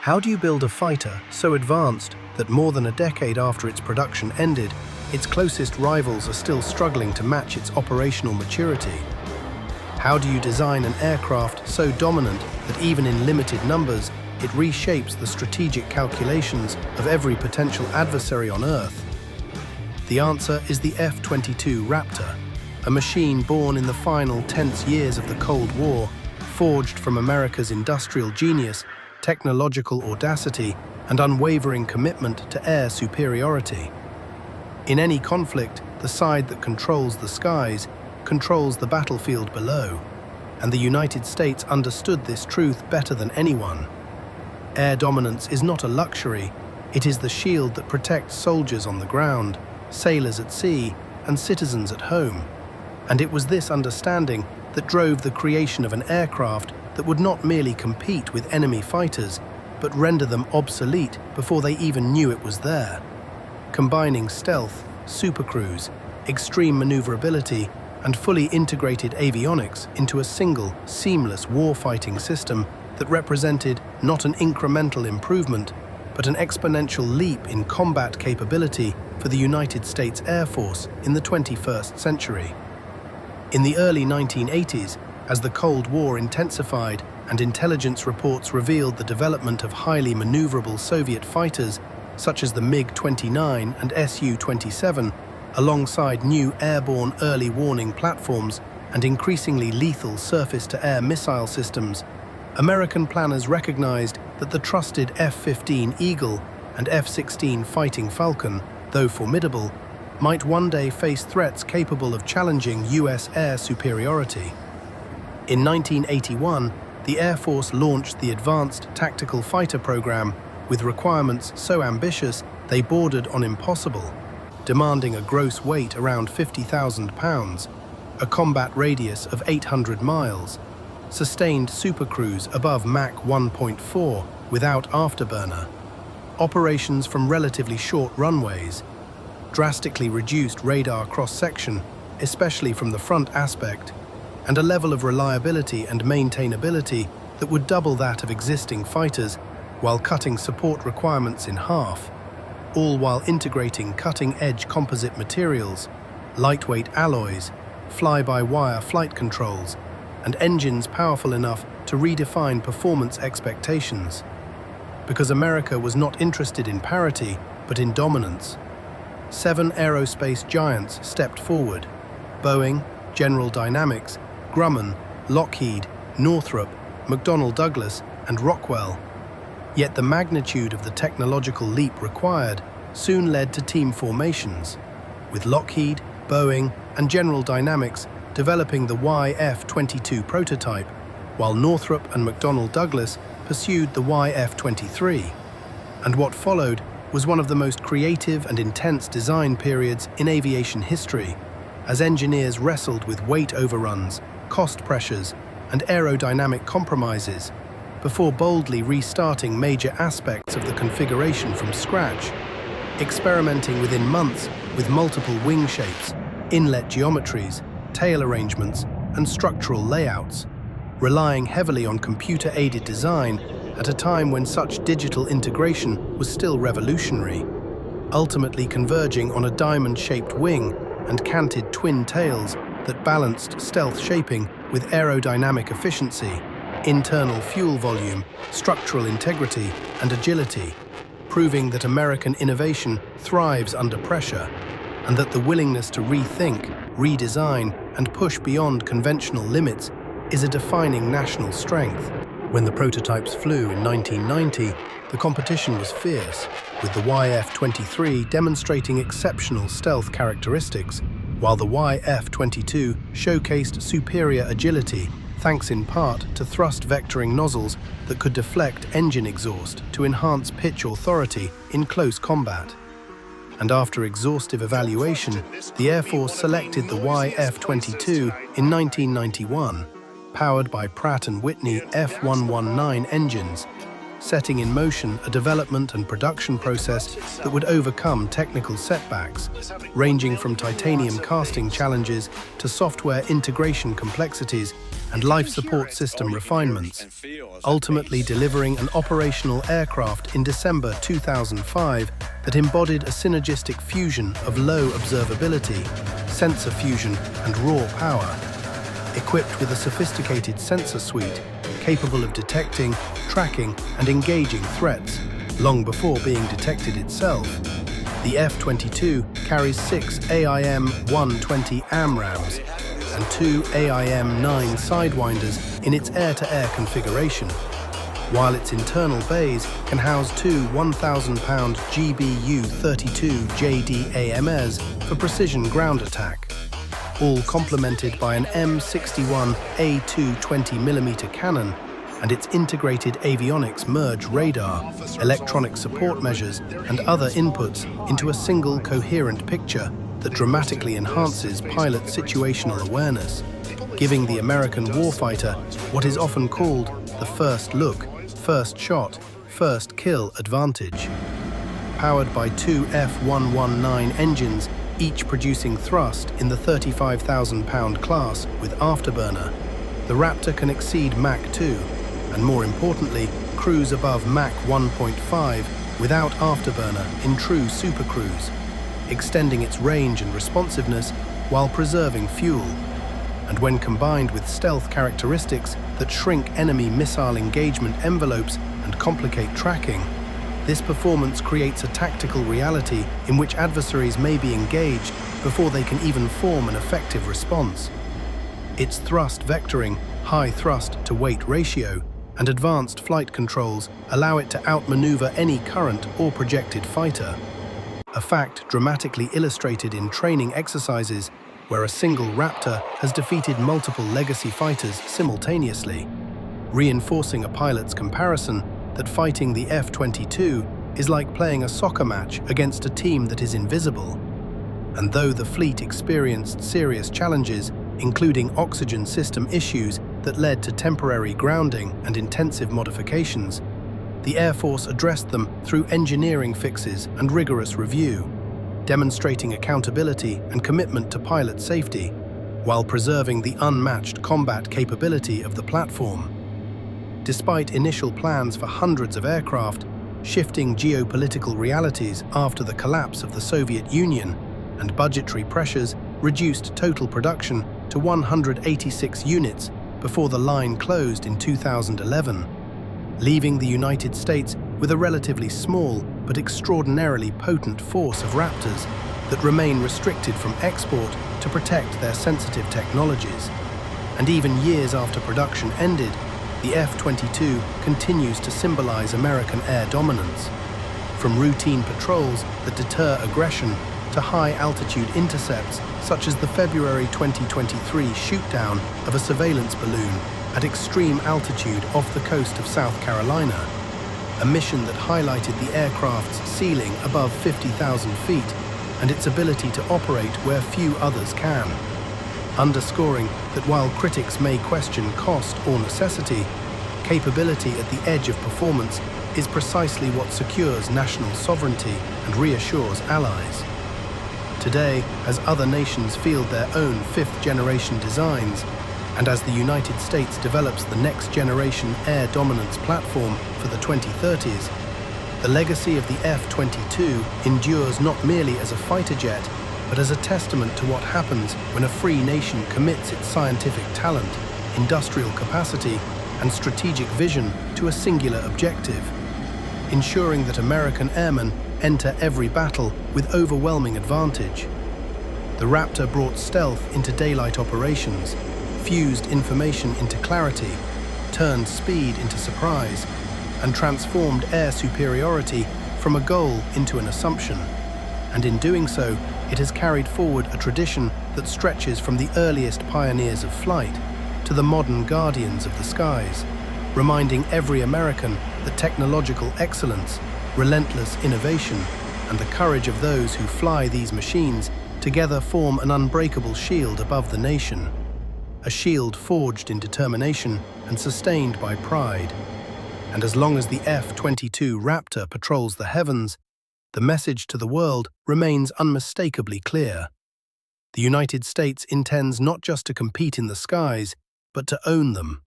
How do you build a fighter so advanced that more than a decade after its production ended, its closest rivals are still struggling to match its operational maturity? How do you design an aircraft so dominant that even in limited numbers, it reshapes the strategic calculations of every potential adversary on Earth? The answer is the F-22 Raptor, a machine born in the final tense years of the Cold War, forged from America's industrial genius, technological audacity, and unwavering commitment to air superiority. In any conflict, the side that controls the skies controls the battlefield below, and the United States understood this truth better than anyone. Air dominance is not a luxury, it is the shield that protects soldiers on the ground, sailors at sea, and citizens at home. And it was this understanding that drove the creation of an aircraft that would not merely compete with enemy fighters, but render them obsolete before they even knew it was there. Combining stealth, supercruise, extreme maneuverability, and fully integrated avionics into a single, seamless warfighting system that represented not an incremental improvement, but an exponential leap in combat capability for the United States Air Force in the 21st century. In the early 1980s, as the Cold War intensified and intelligence reports revealed the development of highly maneuverable Soviet fighters such as the MiG-29 and Su-27, alongside new airborne early warning platforms and increasingly lethal surface-to-air missile systems, American planners recognized that the trusted F-15 Eagle and F-16 Fighting Falcon, though formidable, might one day face threats capable of challenging US air superiority. In 1981, the Air Force launched the Advanced Tactical Fighter Program with requirements so ambitious they bordered on impossible, demanding a gross weight around 50,000 pounds, a combat radius of 800 miles, sustained supercruise above Mach 1.4 without afterburner, operations from relatively short runways, drastically reduced radar cross-section, especially from the front aspect, and a level of reliability and maintainability that would double that of existing fighters while cutting support requirements in half, all while integrating cutting-edge composite materials, lightweight alloys, fly-by-wire flight controls, and engines powerful enough to redefine performance expectations. Because America was not interested in parity, but in dominance, 7 aerospace giants stepped forward: Boeing, General Dynamics, Grumman, Lockheed, Northrop, McDonnell Douglas, and Rockwell. Yet the magnitude of the technological leap required soon led to team formations, with Lockheed, Boeing, and General Dynamics developing the YF-22 prototype, while Northrop and McDonnell Douglas pursued the YF-23. And what followed was one of the most creative and intense design periods in aviation history, as engineers wrestled with weight overruns, cost pressures, and aerodynamic compromises, before boldly restarting major aspects of the configuration from scratch, experimenting within months with multiple wing shapes, inlet geometries, tail arrangements, and structural layouts, relying heavily on computer-aided design at a time when such digital integration was still revolutionary, ultimately converging on a diamond-shaped wing and canted twin tails that balanced stealth shaping with aerodynamic efficiency, internal fuel volume, structural integrity, and agility, proving that American innovation thrives under pressure, and that the willingness to rethink, redesign, and push beyond conventional limits is a defining national strength. When the prototypes flew in 1990, the competition was fierce, with the YF-23 demonstrating exceptional stealth characteristics, while the YF-22 showcased superior agility thanks in part to thrust vectoring nozzles that could deflect engine exhaust to enhance pitch authority in close combat. And after exhaustive evaluation, the Air Force selected the YF-22 in 1991, powered by Pratt & Whitney F119 engines, setting in motion a development and production process that would overcome technical setbacks, ranging from titanium casting challenges to software integration complexities and life support system refinements, ultimately delivering an operational aircraft in December 2005 that embodied a synergistic fusion of low observability, sensor fusion, and raw power. Equipped with a sophisticated sensor suite capable of detecting, tracking, and engaging threats long before being detected itself, the F-22 carries 6 AIM-120 AMRAAMs and 2 AIM-9 Sidewinders in its air-to-air configuration, while its internal bays can house 2 1,000-pound GBU-32 JDAMs for precision ground attack, all complemented by an M61 A2 20mm cannon and its integrated avionics merge radar, electronic support measures, and other inputs into a single coherent picture that dramatically enhances pilot situational awareness, giving the American warfighter what is often called the first look, first shot, first kill advantage. Powered by 2 F119 engines, each producing thrust in the 35,000-pound class with afterburner, the Raptor can exceed Mach 2, and more importantly, cruise above Mach 1.5 without afterburner in true supercruise, extending its range and responsiveness while preserving fuel. And when combined with stealth characteristics that shrink enemy missile engagement envelopes and complicate tracking, this performance creates a tactical reality in which adversaries may be engaged before they can even form an effective response. Its thrust vectoring, high thrust-to-weight ratio, and advanced flight controls allow it to outmaneuver any current or projected fighter, a fact dramatically illustrated in training exercises where a single Raptor has defeated multiple legacy fighters simultaneously, reinforcing a pilot's comparison that fighting the F-22 is like playing a soccer match against a team that is invisible. And though the fleet experienced serious challenges, including oxygen system issues that led to temporary grounding and intensive modifications, the Air Force addressed them through engineering fixes and rigorous review, demonstrating accountability and commitment to pilot safety, while preserving the unmatched combat capability of the platform. Despite initial plans for hundreds of aircraft, shifting geopolitical realities after the collapse of the Soviet Union and budgetary pressures reduced total production to 186 units before the line closed in 2011, leaving the United States with a relatively small but extraordinarily potent force of Raptors that remain restricted from export to protect their sensitive technologies. And even years after production ended, the F-22 continues to symbolize American air dominance. From routine patrols that deter aggression to high-altitude intercepts such as the February 2023 shootdown of a surveillance balloon at extreme altitude off the coast of South Carolina, a mission that highlighted the aircraft's ceiling above 50,000 feet and its ability to operate where few others can, underscoring that while critics may question cost or necessity, capability at the edge of performance is precisely what secures national sovereignty and reassures allies. Today, as other nations field their own fifth-generation designs, and as the United States develops the next-generation air dominance platform for the 2030s, the legacy of the F-22 endures not merely as a fighter jet, but as a testament to what happens when a free nation commits its scientific talent, industrial capacity, and strategic vision to a singular objective, ensuring that American airmen enter every battle with overwhelming advantage. The Raptor brought stealth into daylight operations, fused information into clarity, turned speed into surprise, and transformed air superiority from a goal into an assumption. And in doing so, it has carried forward a tradition that stretches from the earliest pioneers of flight to the modern guardians of the skies, reminding every American that technological excellence, relentless innovation, and the courage of those who fly these machines together form an unbreakable shield above the nation, a shield forged in determination and sustained by pride. And as long as the F-22 Raptor patrols the heavens, the message to the world remains unmistakably clear. The United States intends not just to compete in the skies, but to own them.